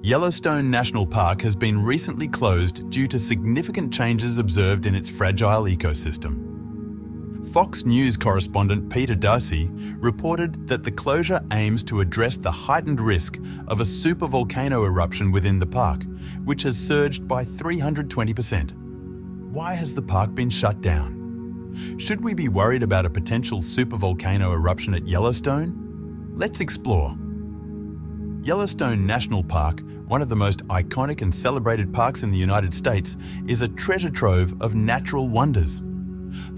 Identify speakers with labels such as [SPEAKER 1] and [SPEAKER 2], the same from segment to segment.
[SPEAKER 1] Yellowstone National Park has been recently closed due to significant changes observed in its fragile ecosystem. Fox News correspondent Peter Darcy reported that the closure aims to address the heightened risk of a supervolcano eruption within the park, which has surged by 320%. Why has the park been shut down? Should we be worried about a potential supervolcano eruption at Yellowstone? Let's explore. Yellowstone National Park, one of the most iconic and celebrated parks in the United States, is a treasure trove of natural wonders.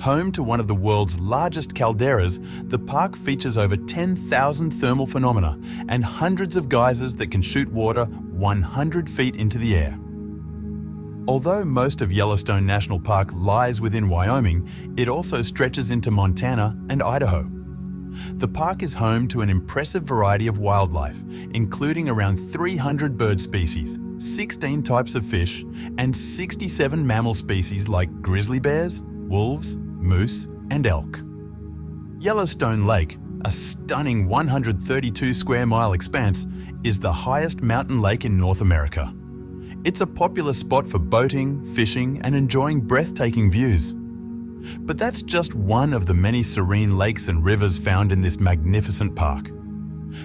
[SPEAKER 1] Home to one of the world's largest calderas, the park features over 10,000 thermal phenomena and hundreds of geysers that can shoot water 100 feet into the air. Although most of Yellowstone National Park lies within Wyoming, it also stretches into Montana and Idaho. The park is home to an impressive variety of wildlife, including around 300 bird species, 16 types of fish, and 67 mammal species like grizzly bears, wolves, moose, and elk. Yellowstone Lake, a stunning 132 square mile expanse, is the highest mountain lake in North America. It's a popular spot for boating, fishing, and enjoying breathtaking views. But that's just one of the many serene lakes and rivers found in this magnificent park.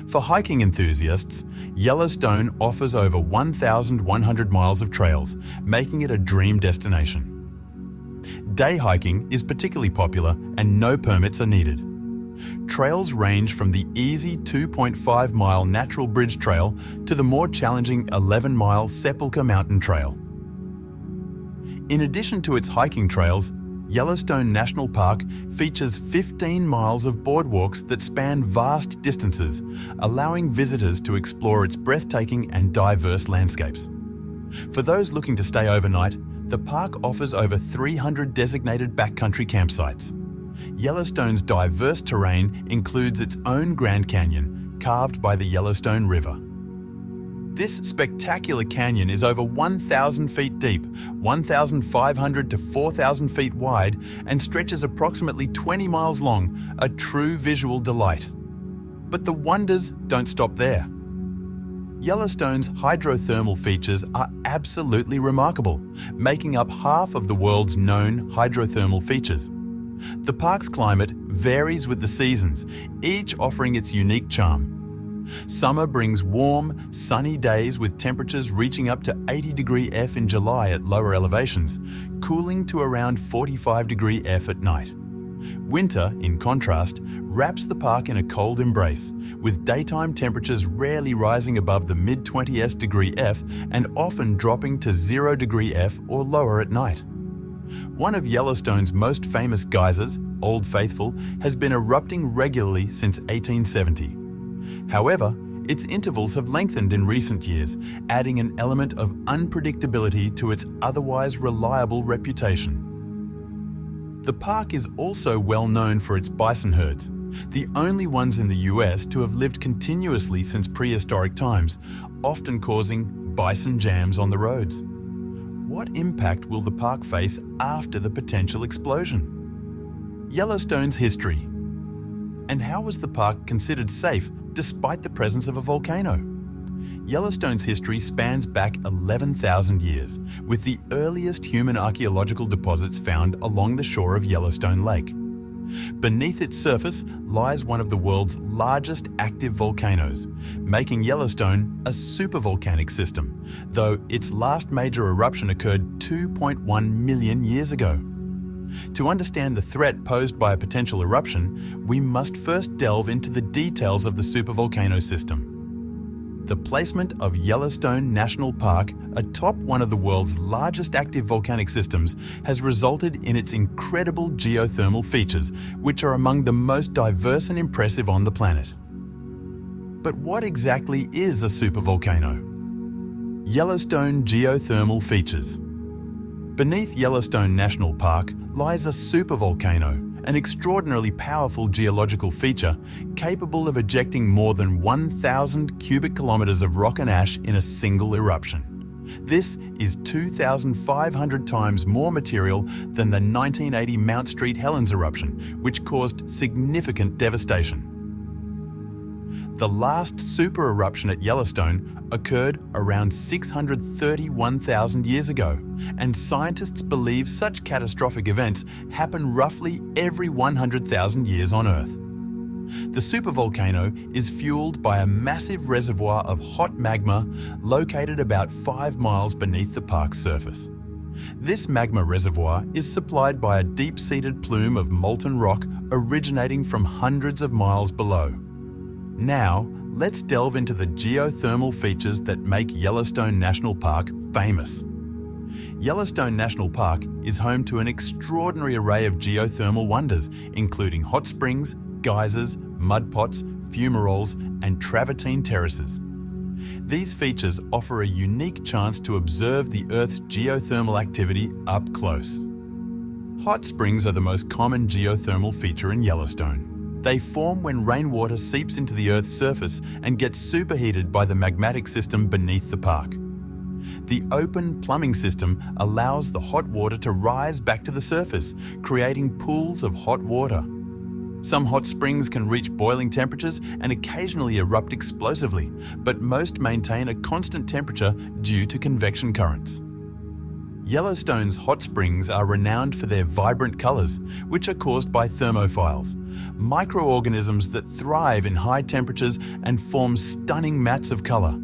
[SPEAKER 1] For hiking enthusiasts, Yellowstone offers over 1,100 miles of trails, making it a dream destination. Day hiking is particularly popular and no permits are needed. Trails range from the easy 2.5-mile Natural Bridge Trail to the more challenging 11-mile Sepulchre Mountain Trail. In addition to its hiking trails, Yellowstone National Park features 15 miles of boardwalks that span vast distances, allowing visitors to explore its breathtaking and diverse landscapes. For those looking to stay overnight, the park offers over 300 designated backcountry campsites. Yellowstone's diverse terrain includes its own Grand Canyon, carved by the Yellowstone River. This spectacular canyon is over 1,000 feet deep, 1,500 to 4,000 feet wide, and stretches approximately 20 miles long, a true visual delight. But the wonders don't stop there. Yellowstone's hydrothermal features are absolutely remarkable, making up half of the world's known hydrothermal features. The park's climate varies with the seasons, each offering its unique charm. Summer brings warm, sunny days with temperatures reaching up to 80° F in July at lower elevations, cooling to around 45° F at night. Winter, in contrast, wraps the park in a cold embrace, with daytime temperatures rarely rising above the mid-20s degree F and often dropping to 0° F or lower at night. One of Yellowstone's most famous geysers, Old Faithful, has been erupting regularly since 1870. However, its intervals have lengthened in recent years, adding an element of unpredictability to its otherwise reliable reputation. The park is also well known for its bison herds, the only ones in the US to have lived continuously since prehistoric times, often causing bison jams on the roads. What impact will the park face after the potential explosion? Yellowstone's history. And how was the park considered safe despite the presence of a volcano? Yellowstone's history spans back 11,000 years, with the earliest human archaeological deposits found along the shore of Yellowstone Lake. Beneath its surface lies one of the world's largest active volcanoes, making Yellowstone a supervolcanic system, though its last major eruption occurred 2.1 million years ago. To understand the threat posed by a potential eruption, we must first delve into the details of the supervolcano system. The placement of Yellowstone National Park atop one of the world's largest active volcanic systems has resulted in its incredible geothermal features, which are among the most diverse and impressive on the planet. But what exactly is a supervolcano? Yellowstone geothermal features. Beneath Yellowstone National Park lies a supervolcano, an extraordinarily powerful geological feature capable of ejecting more than 1,000 cubic kilometers of rock and ash in a single eruption. This is 2,500 times more material than the 1980 Mount St. Helens eruption, which caused significant devastation. The last super eruption at Yellowstone occurred around 631,000 years ago, and scientists believe such catastrophic events happen roughly every 100,000 years on Earth. The supervolcano is fueled by a massive reservoir of hot magma located about 5 miles beneath the park's surface. This magma reservoir is supplied by a deep-seated plume of molten rock originating from hundreds of miles below. Now, let's delve into the geothermal features that make Yellowstone National Park famous. Yellowstone National Park is home to an extraordinary array of geothermal wonders, including hot springs, geysers, mud pots, fumaroles, and travertine terraces. These features offer a unique chance to observe the Earth's geothermal activity up close. Hot springs are the most common geothermal feature in Yellowstone. They form when rainwater seeps into the Earth's surface and gets superheated by the magmatic system beneath the park. The open plumbing system allows the hot water to rise back to the surface, creating pools of hot water. Some hot springs can reach boiling temperatures and occasionally erupt explosively, but most maintain a constant temperature due to convection currents. Yellowstone's hot springs are renowned for their vibrant colors, which are caused by thermophiles, microorganisms that thrive in high temperatures and form stunning mats of color.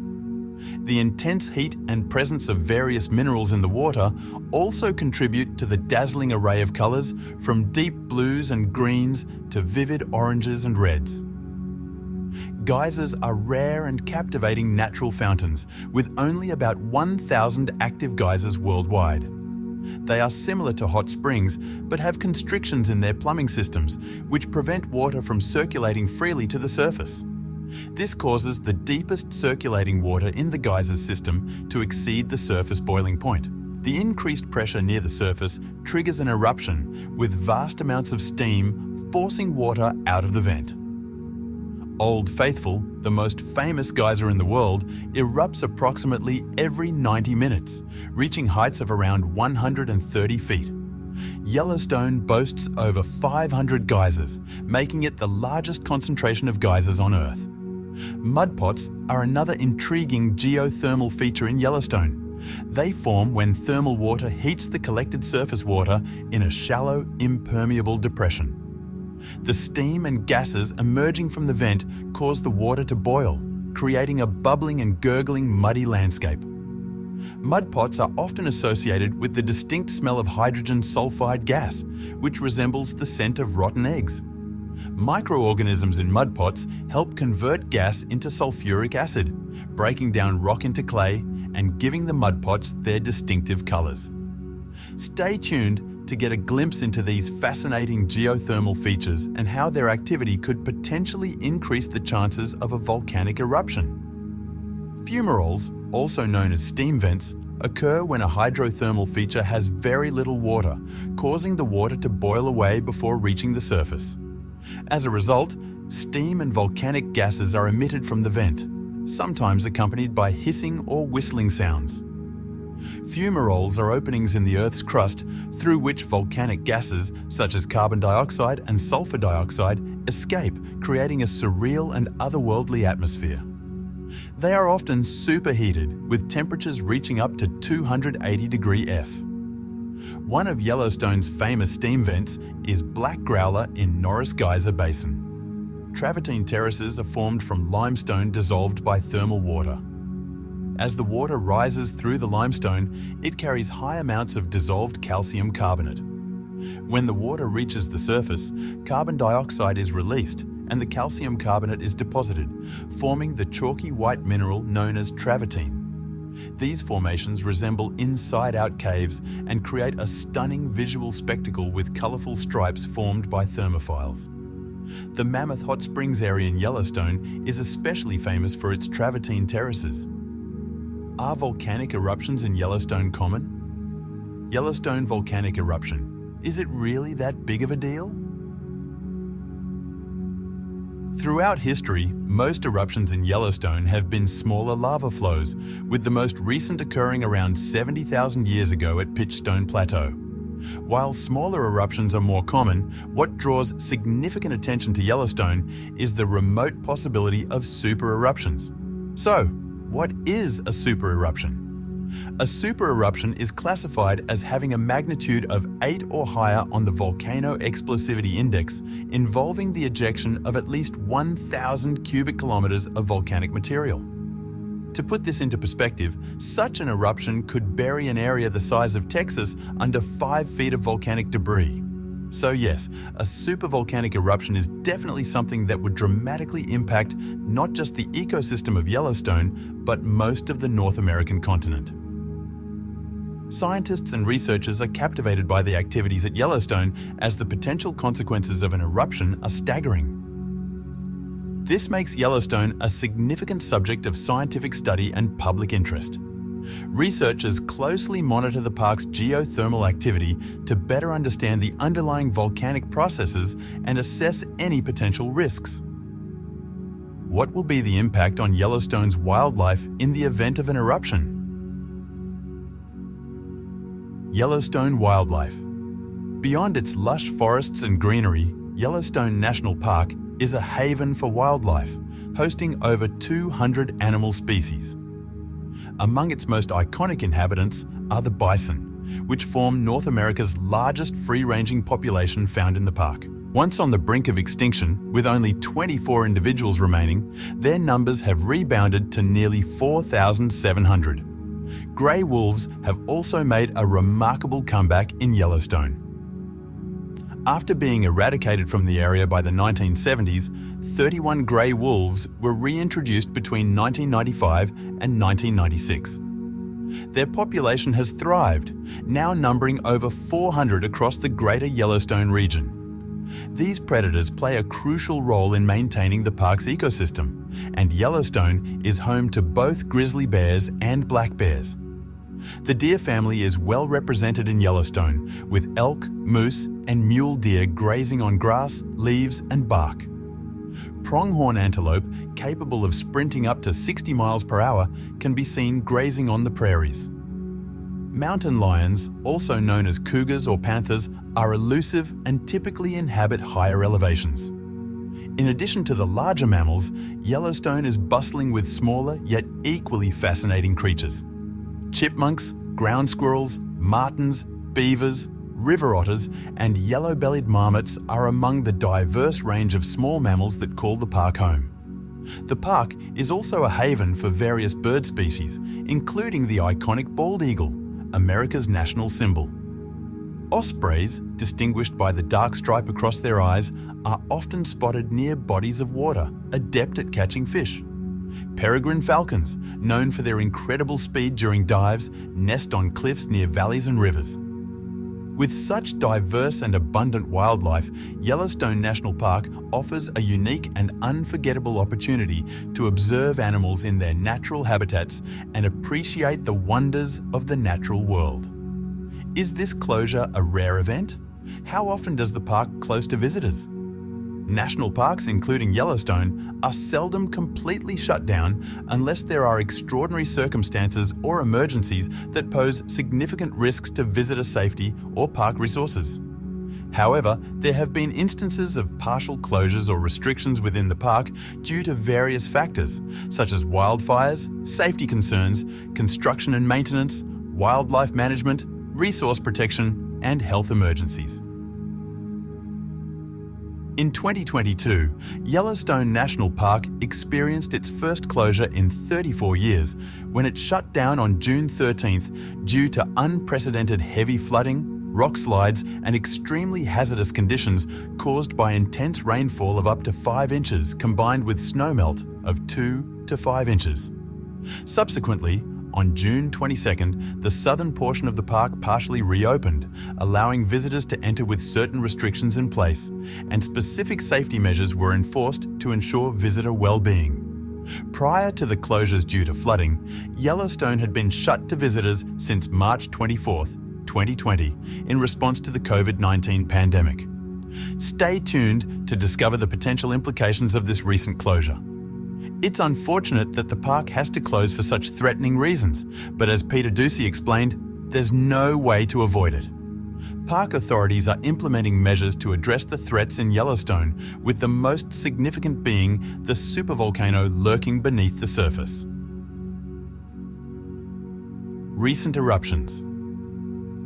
[SPEAKER 1] The intense heat and presence of various minerals in the water also contribute to the dazzling array of colors, from deep blues and greens to vivid oranges and reds. Geysers are rare and captivating natural fountains, with only about 1,000 active geysers worldwide. They are similar to hot springs, but have constrictions in their plumbing systems, which prevent water from circulating freely to the surface. This causes the deepest circulating water in the geyser system to exceed the surface boiling point. The increased pressure near the surface triggers an eruption, with vast amounts of steam forcing water out of the vent. Old Faithful, the most famous geyser in the world, erupts approximately every 90 minutes, reaching heights of around 130 feet. Yellowstone boasts over 500 geysers, making it the largest concentration of geysers on Earth. Mud pots are another intriguing geothermal feature in Yellowstone. They form when thermal water heats the collected surface water in a shallow, impermeable depression. The steam and gases emerging from the vent cause the water to boil, creating a bubbling and gurgling muddy landscape. Mud pots are often associated with the distinct smell of hydrogen sulfide gas, which resembles the scent of rotten eggs. Microorganisms in mud pots help convert gas into sulfuric acid, breaking down rock into clay and giving the mud pots their distinctive colors. Stay tuned to get a glimpse into these fascinating geothermal features and how their activity could potentially increase the chances of a volcanic eruption. Fumaroles, also known as steam vents, occur when a hydrothermal feature has very little water, causing the water to boil away before reaching the surface. As a result, steam and volcanic gases are emitted from the vent, sometimes accompanied by hissing or whistling sounds. Fumaroles are openings in the Earth's crust through which volcanic gases, such as carbon dioxide and sulfur dioxide, escape, creating a surreal and otherworldly atmosphere. They are often superheated, with temperatures reaching up to 280 degree F. One of Yellowstone's famous steam vents is Black Growler in Norris Geyser Basin. Travertine terraces are formed from limestone dissolved by thermal water. As the water rises through the limestone, it carries high amounts of dissolved calcium carbonate. When the water reaches the surface, carbon dioxide is released and the calcium carbonate is deposited, forming the chalky white mineral known as travertine. These formations resemble inside-out caves and create a stunning visual spectacle with colorful stripes formed by thermophiles. The Mammoth Hot Springs area in Yellowstone is especially famous for its travertine terraces. Are volcanic eruptions in Yellowstone common? Yellowstone volcanic eruption. Is it really that big of a deal? Throughout history, most eruptions in Yellowstone have been smaller lava flows, with the most recent occurring around 70,000 years ago at Pitchstone Plateau. While smaller eruptions are more common, what draws significant attention to Yellowstone is the remote possibility of super eruptions. So, what is a super eruption? A super eruption is classified as having a magnitude of 8 or higher on the Volcano Explosivity Index, involving the ejection of at least 1,000 cubic kilometers of volcanic material. To put this into perspective, such an eruption could bury an area the size of Texas under 5 feet of volcanic debris. So yes, a supervolcanic eruption is definitely something that would dramatically impact not just the ecosystem of Yellowstone, but most of the North American continent. Scientists and researchers are captivated by the activities at Yellowstone, as the potential consequences of an eruption are staggering. This makes Yellowstone a significant subject of scientific study and public interest. Researchers closely monitor the park's geothermal activity to better understand the underlying volcanic processes and assess any potential risks. What will be the impact on Yellowstone's wildlife in the event of an eruption? Yellowstone wildlife. Beyond its lush forests and greenery, Yellowstone National Park is a haven for wildlife, hosting over 200 animal species. Among its most iconic inhabitants are the bison, which form North America's largest free-ranging population found in the park. Once on the brink of extinction, with only 24 individuals remaining, their numbers have rebounded to nearly 4,700. Grey wolves have also made a remarkable comeback in Yellowstone. After being eradicated from the area by the 1970s, 31 grey wolves were reintroduced between 1995 and 1996. Their population has thrived, now numbering over 400 across the greater Yellowstone region. These predators play a crucial role in maintaining the park's ecosystem, and Yellowstone is home to both grizzly bears and black bears. The deer family is well represented in Yellowstone, with elk, moose, and mule deer grazing on grass, leaves, and bark. Pronghorn antelope, capable of sprinting up to 60 miles per hour, can be seen grazing on the prairies. Mountain lions, also known as cougars or panthers, are elusive and typically inhabit higher elevations. In addition to the larger mammals, Yellowstone is bustling with smaller yet equally fascinating creatures. Chipmunks, ground squirrels, martens, beavers, river otters, and yellow-bellied marmots are among the diverse range of small mammals that call the park home. The park is also a haven for various bird species, including the iconic bald eagle, America's national symbol. Ospreys, distinguished by the dark stripe across their eyes, are often spotted near bodies of water, adept at catching fish. Peregrine falcons, known for their incredible speed during dives, nest on cliffs near valleys and rivers. With such diverse and abundant wildlife, Yellowstone National Park offers a unique and unforgettable opportunity to observe animals in their natural habitats and appreciate the wonders of the natural world. Is this closure a rare event? How often does the park close to visitors? National parks, including Yellowstone, are seldom completely shut down unless there are extraordinary circumstances or emergencies that pose significant risks to visitor safety or park resources. However, there have been instances of partial closures or restrictions within the park due to various factors, such as wildfires, safety concerns, construction and maintenance, wildlife management, resource protection, and health emergencies. In 2022, Yellowstone National Park experienced its first closure in 34 years when it shut down on June 13th due to unprecedented heavy flooding, rock slides, and extremely hazardous conditions caused by intense rainfall of up to 5 inches combined with snowmelt of 2 to 5 inches. Subsequently, on June 22nd, the southern portion of the park partially reopened, allowing visitors to enter with certain restrictions in place, and specific safety measures were enforced to ensure visitor well-being. Prior to the closures due to flooding, Yellowstone had been shut to visitors since March 24th, 2020, in response to the COVID-19 pandemic. Stay tuned to discover the potential implications of this recent closure. It's unfortunate that the park has to close for such threatening reasons, but as Peter Ducey explained, there's no way to avoid it. Park authorities are implementing measures to address the threats in Yellowstone, with the most significant being the supervolcano lurking beneath the surface. Recent eruptions.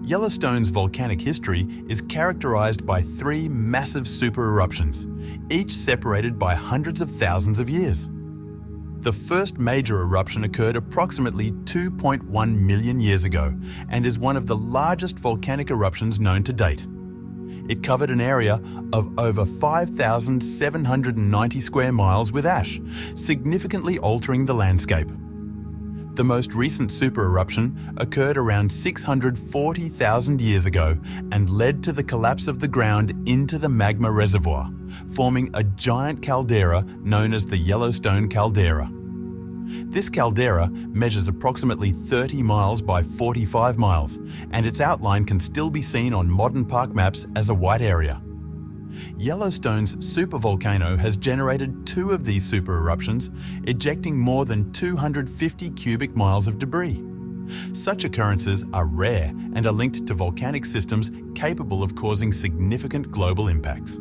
[SPEAKER 1] Yellowstone's volcanic history is characterized by 3 massive super eruptions, each separated by hundreds of thousands of years. The first major eruption occurred approximately 2.1 million years ago and is one of the largest volcanic eruptions known to date. It covered an area of over 5,790 square miles with ash, significantly altering the landscape. The most recent super eruption occurred around 640,000 years ago and led to the collapse of the ground into the magma reservoir, forming a giant caldera known as the Yellowstone caldera. This caldera measures approximately 30 miles by 45 miles, and its outline can still be seen on modern park maps as a white area. Yellowstone's supervolcano has generated 2 of these super eruptions, ejecting more than 250 cubic miles of debris. Such occurrences are rare and are linked to volcanic systems capable of causing significant global impacts.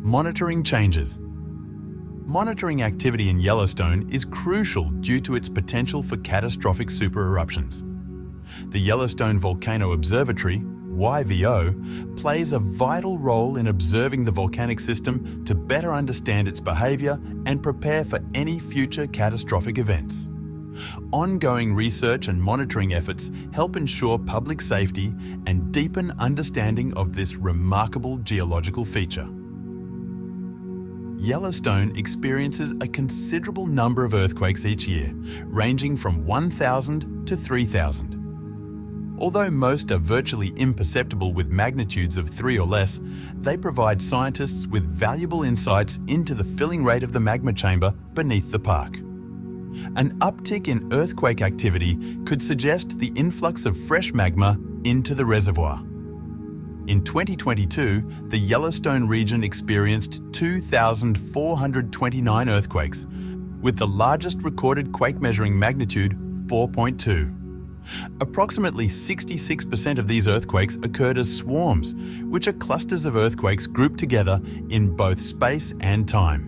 [SPEAKER 1] Monitoring changes. Monitoring activity in Yellowstone is crucial due to its potential for catastrophic super eruptions. The Yellowstone Volcano Observatory, YVO, plays a vital role in observing the volcanic system to better understand its behavior and prepare for any future catastrophic events. Ongoing research and monitoring efforts help ensure public safety and deepen understanding of this remarkable geological feature. Yellowstone experiences a considerable number of earthquakes each year, ranging from 1,000 to 3,000. Although most are virtually imperceptible with magnitudes of 3 or less, they provide scientists with valuable insights into the filling rate of the magma chamber beneath the park. An uptick in earthquake activity could suggest the influx of fresh magma into the reservoir. In 2022, the Yellowstone region experienced 2,429 earthquakes, with the largest recorded quake measuring magnitude 4.2. Approximately 66% of these earthquakes occurred as swarms, which are clusters of earthquakes grouped together in both space and time.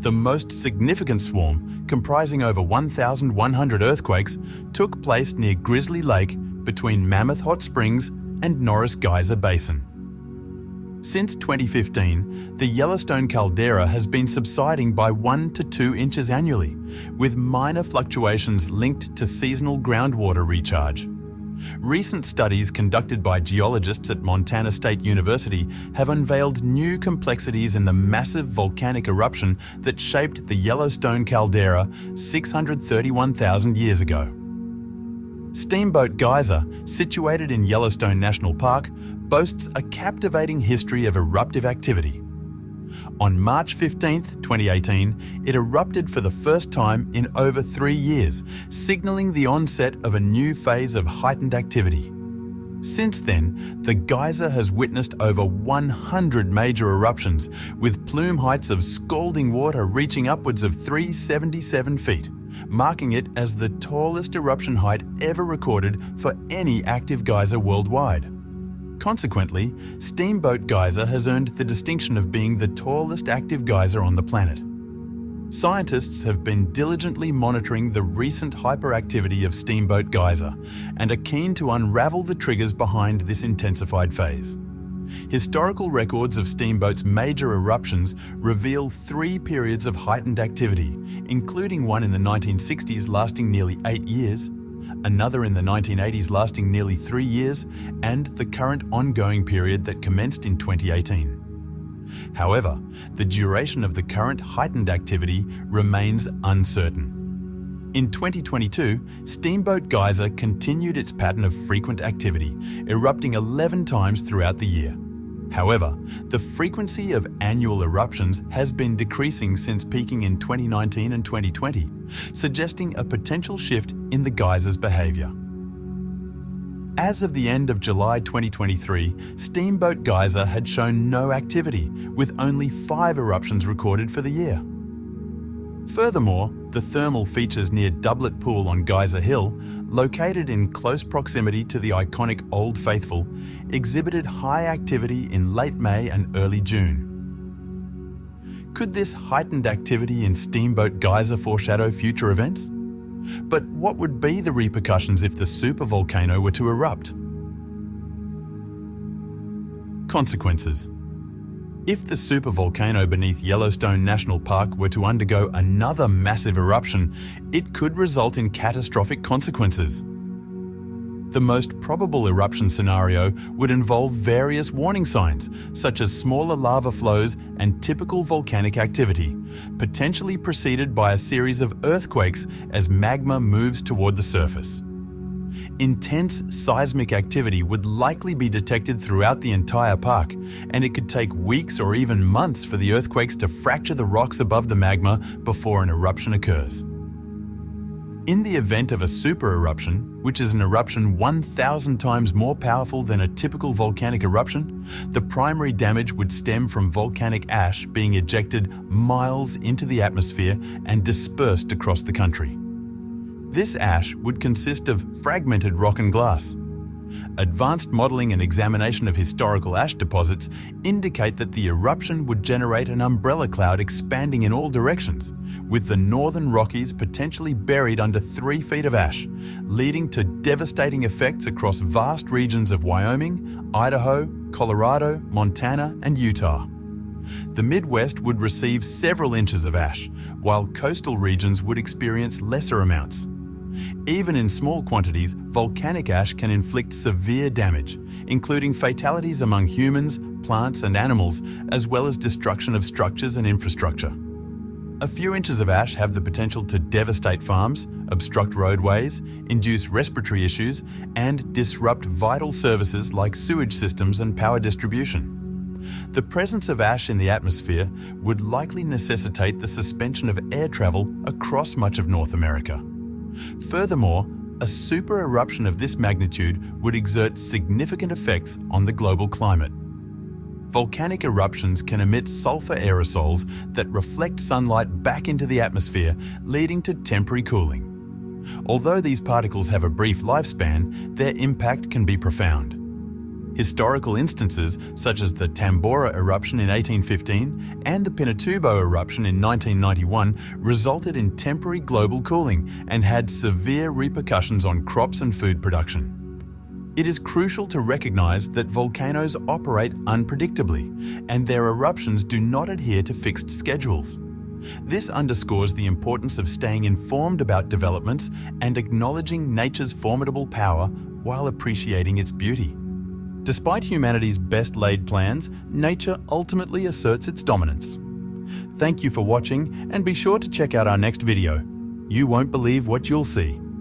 [SPEAKER 1] The most significant swarm, comprising over 1,100 earthquakes, took place near Grizzly Lake between Mammoth Hot Springs and Norris Geyser Basin. Since 2015, the Yellowstone caldera has been subsiding by 1 to 2 inches annually, with minor fluctuations linked to seasonal groundwater recharge. Recent studies conducted by geologists at Montana State University have unveiled new complexities in the massive volcanic eruption that shaped the Yellowstone caldera 631,000 years ago. Steamboat Geyser, situated in Yellowstone National Park, boasts a captivating history of eruptive activity. On March 15, 2018, it erupted for the first time in over 3 years, signaling the onset of a new phase of heightened activity. Since then, the geyser has witnessed over 100 major eruptions, with plume heights of scalding water reaching upwards of 377 feet, marking it as the tallest eruption height ever recorded for any active geyser worldwide. Consequently, Steamboat Geyser has earned the distinction of being the tallest active geyser on the planet. Scientists have been diligently monitoring the recent hyperactivity of Steamboat Geyser and are keen to unravel the triggers behind this intensified phase. Historical records of Steamboat's major eruptions reveal 3 periods of heightened activity, including one in the 1960s lasting nearly 8 years, another in the 1980s lasting nearly 3 years, and the current ongoing period that commenced in 2018. However, the duration of the current heightened activity remains uncertain. In 2022, Steamboat Geyser continued its pattern of frequent activity, erupting 11 times throughout the year. However, the frequency of annual eruptions has been decreasing since peaking in 2019 and 2020, suggesting a potential shift in the geyser's behavior. As of the end of July 2023, Steamboat Geyser had shown no activity, with only 5 eruptions recorded for the year. Furthermore, the thermal features near Doublet Pool on Geyser Hill, located in close proximity to the iconic Old Faithful, exhibited high activity in late May and early June. Could this heightened activity in Steamboat Geyser foreshadow future events? But what would be the repercussions if the supervolcano were to erupt? Consequences. If the supervolcano beneath Yellowstone National Park were to undergo another massive eruption, it could result in catastrophic consequences. The most probable eruption scenario would involve various warning signs, such as smaller lava flows and typical volcanic activity, potentially preceded by a series of earthquakes as magma moves toward the surface. Intense seismic activity would likely be detected throughout the entire park, and it could take weeks or even months for the earthquakes to fracture the rocks above the magma before an eruption occurs. In the event of a super eruption, which is an eruption 1,000 times more powerful than a typical volcanic eruption, the primary damage would stem from volcanic ash being ejected miles into the atmosphere and dispersed across the country. This ash would consist of fragmented rock and glass. Advanced modelling and examination of historical ash deposits indicate that the eruption would generate an umbrella cloud expanding in all directions, with the northern Rockies potentially buried under 3 feet of ash, leading to devastating effects across vast regions of Wyoming, Idaho, Colorado, Montana, and Utah. The Midwest would receive several inches of ash, while coastal regions would experience lesser amounts. Even in small quantities, volcanic ash can inflict severe damage, including fatalities among humans, plants, and animals, as well as destruction of structures and infrastructure. A few inches of ash have the potential to devastate farms, obstruct roadways, induce respiratory issues, and disrupt vital services like sewage systems and power distribution. The presence of ash in the atmosphere would likely necessitate the suspension of air travel across much of North America. Furthermore, a super eruption of this magnitude would exert significant effects on the global climate. Volcanic eruptions can emit sulfur aerosols that reflect sunlight back into the atmosphere, leading to temporary cooling. Although these particles have a brief lifespan, their impact can be profound. Historical instances, such as the Tambora eruption in 1815 and the Pinatubo eruption in 1991, resulted in temporary global cooling and had severe repercussions on crops and food production. It is crucial to recognize that volcanoes operate unpredictably, and their eruptions do not adhere to fixed schedules. This underscores the importance of staying informed about developments and acknowledging nature's formidable power while appreciating its beauty. Despite humanity's best-laid plans, nature ultimately asserts its dominance. Thank you for watching, and be sure to check out our next video. You won't believe what you'll see.